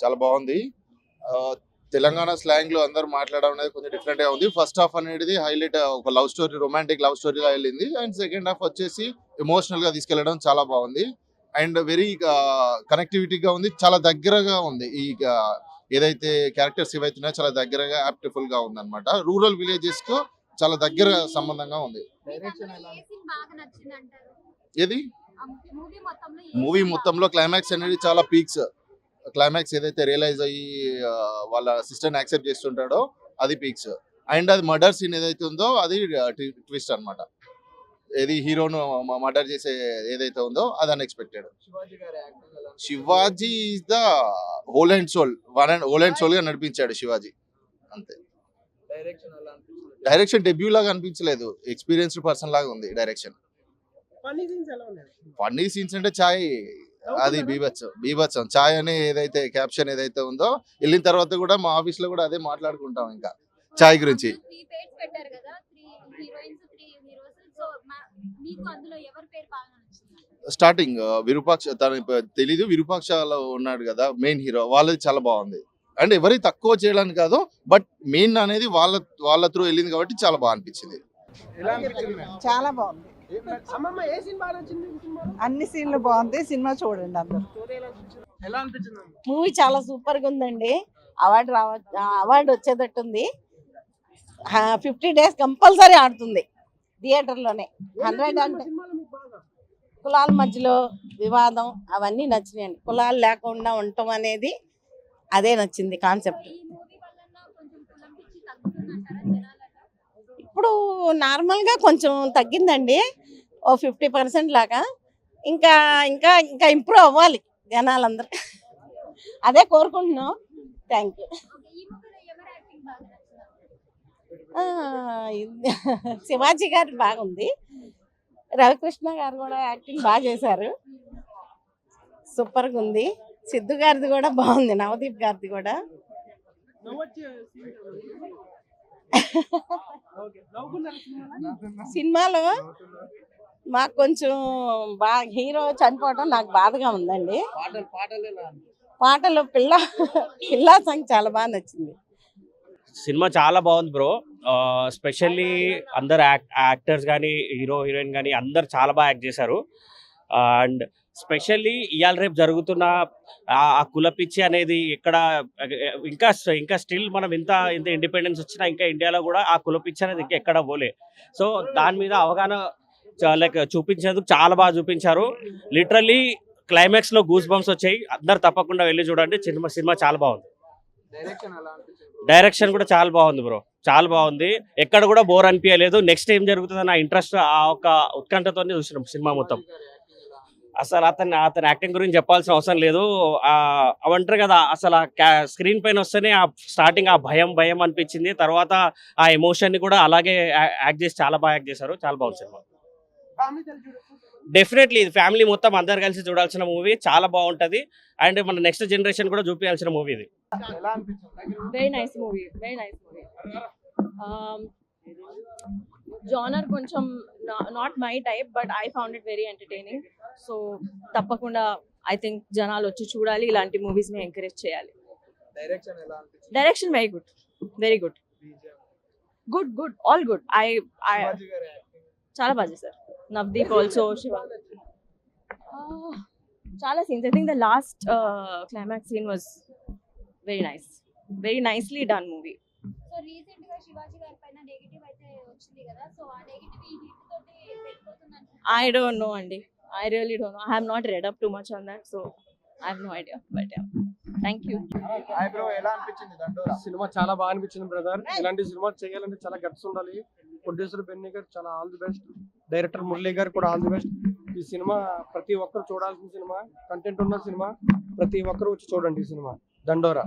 చాలా బాగుంది. తెలంగాణ స్లాంగ్ లో అందరూ మాట్లాడడం అనేది కొంచెం డిఫరెంట్ గా ఉంది. ఫస్ట్ హాఫ్ అనేది హైలైట్ ఒక లవ్ స్టోరీ, రొమాంటిక్ లవ్ స్టోరీగా వెళ్ళింది. అండ్ సెకండ్ హాఫ్ వచ్చేసి ఎమోషనల్ గా తీసుకెళ్లడం చాలా బాగుంది. అండ్ వెరీ కనెక్టివిటీగా ఉంది. చాలా దగ్గరగా ఉంది. ఈ ఏదైతే క్యారెక్టర్స్ ఏవైతున్నాయో చాలా దగ్గరగా యాప్టిఫుల్ గా ఉంది అనమాట. రూరల్ విలేజెస్ కు చాలా దగ్గర సంబంధంగా ఉంది. ఏది మూవీ మొత్తంలో క్లైమాక్స్ అనేది చాలా పీక్స్. క్లైమాక్స్ ఏదైతే రియలైజ్ అయ్యి వాళ్ళ సిస్టర్ని యాక్సెప్ట్ చేస్తుంటాడో అది పీక్స్. అండ్ అది మర్డర్ సీన్ ఏదైతే ఉందో అది ట్విస్ట్ అనమాట. ఏది హీరోను మర్డర్ చేసే ఏదైతే ఉందో అది unexpected. Shivaji is the whole and soul, whole and soul గా నడిపించాడు శివాజీ. అంతే. డైరెక్షన్ డెబ్యూ లాగా అనిపించలేదు, ఎక్స్పీరియన్స్డ్ పర్సన్ లాగా ఉంది డైరెక్షన్. ఫన్నీ సీన్స్ అంటే చాయ్ అది బీభత్సం. చాయ్ అనే ఏదైతే క్యాప్షన్ ఏదైతే ఉందో వెళ్ళిన తర్వాత కూడా మా ఆఫీస్ లో కూడా అదే మాట్లాడుకుంటాం ఇంకా చాయ్ గురించి. స్టార్టింగ్ విరూపాక్ష తెలీదు, విరూపాక్షలో ఉన్నాడు కదా మెయిన్ హీరో, వాళ్ళది చాలా బాగుంది. అంటే ఎవరి తక్కువ చేయడానికి కాదు, బట్ మెయిన్ అనేది వాళ్ళ త్రూ వెళ్ళింది కాబట్టి చాలా బాగా అనిపించింది. చాలా బాగుంది. అన్ని సీన్లు బాగుంది. సినిమా చూడండి అందరూ. మూవీ చాలా సూపర్ గా ఉందండి. అవార్డు వచ్చేటట్టుంది. 50 days కంపల్సరీ ఆడుతుంది థియేటర్ లోనే. 100 అంటే కులాల మధ్యలో వివాదం అవన్నీ నచ్చినాయండి. కులాలు లేకుండా ఉండటం అనేది అదే నచ్చింది కాన్సెప్ట్. ఇప్పుడు నార్మల్గా కొంచెం తగ్గిందండి, ఓ 50% లాగా. ఇంకా ఇంకా ఇంకా ఇంప్రూవ్ అవ్వాలి జనాలందరూ, అదే కోరుకుంటున్నాం. Thank you. శివాజీ గారి బాగుంది, రవికృష్ణ గారు కూడా యాక్టింగ్ బాగా చేశారు, సూపర్గా ఉంది. సిద్ధు గారిది కూడా బాగుంది, నవదీప్ గారిది కూడా. సినిమాలో మాకు కొంచెం బాగా హీరో చనిపోవడం నాకు బాధగా ఉందండి. పాటలు పిల్లా సాంగ్ చాలా బాగా నచ్చింది. సినిమా చాలా బాగుంది బ్రో. స్పెషల్లీ అందరు యాక్టర్స్ కానీ హీరో హీరోయిన్ కానీ అందరు చాలా బాగా యాక్ట్ చేశారు. అండ్ స్పెషల్లీ ఇవాళ రేపు జరుగుతున్న ఆ కులపిచ్చి అనేది ఇక్కడ ఇంకా స్టిల్ మనం ఇంత ఇండిపెండెన్స్ వచ్చినా ఇంకా ఇండియాలో కూడా ఆ కులపిచ్చి అనేది ఇంకా ఎక్కడ పోలే. సో దాని మీద అవగాహన లైక్ చూపించేందుకు చాలా బాగా చూపించారు. లిటరల్లీ క్లైమాక్స్ లో గూస్ బంప్స్ వచ్చాయి. అందరు తప్పకుండా వెళ్ళి చూడండి. సినిమా చాలా బాగుంది. డైరెక్షన్ కూడా చాలా బాగుంది బ్రో, చాలా బాగుంది. ఎక్కడ కూడా బోర్ అనిపించలేదు. నెక్స్ట్ ఏం జరుగుతుందన్న ఇంట్రెస్ట్ ఆ ఒక ఉత్కంఠతో చూసినాం సినిమా మొత్తం. అసలు అతని యాక్టింగ్ గురించి చెప్పాల్సిన అవసరం లేదు. అవంటారు కదా, అసలు స్క్రీన్ పైన వస్తేనే ఆ స్టార్టింగ్ ఆ భయం అనిపించింది. తర్వాత ఆ ఎమోషన్ ని కూడా అలాగే యాక్ట్ చేసి చాలా బాగా యాక్ట్ చేశారు. చాలా బాగుంది సినిమా. డెఫినెట్లీ ఫ్యామిలీ మొత్తం అందరు కలిసి చూడాల్సిన మూవీ, చాలా బాగుంటది. అండ్ మన నెక్స్ట్ జనరేషన్ కూడా చూపించాల్సిన మూవీ ఇది. Very nice movie. జానర్ కొంచెం not my type, but I found it very entertaining. So తప్పకుండా ఐ థింక్ జనాలు వచ్చి చూడాలి, ఇలాంటి మూవీస్ ని ఎంకరేజ్ చేయాలి. Direction very good all good. చాలా బాగా చేశారు. నవదీప్ ఆల్సో, శివ, చాలా scenes. I think the last climax scene was very nicely done movie. So recent గా శివాజీ గారి పైన నెగటివ్ అయితే వచ్చింది కదా, సో ఆ నెగటివ్ ఈ హిట్ తోటి వెళ్ళిపోతుందని. I don't know అండి, I really don't know. I have not read up too much on that, so I have no idea, but yeah, thank you. Hi bro, ఎలా అనిపించింది దండోరా? సినిమా చాలా బాగా అనిపించింది బ్రదర్. ఇలాంటి సినిమా చేయాలంటే చాలా గట్స్ ఉండాలి. ప్రొడ్యూసర్ బెన్నీ గారు చాలా all the best, director Murali గారు కూడా ఆల్ ది బెస్ట్. ఈ సినిమా ప్రతి ఒక్కరు చూడాల్సిన సినిమా, కంటెంట్ ఉన్న సినిమా, ప్రతి ఒక్కరు వచ్చి చూడండి ఈ సినిమా దండోరా.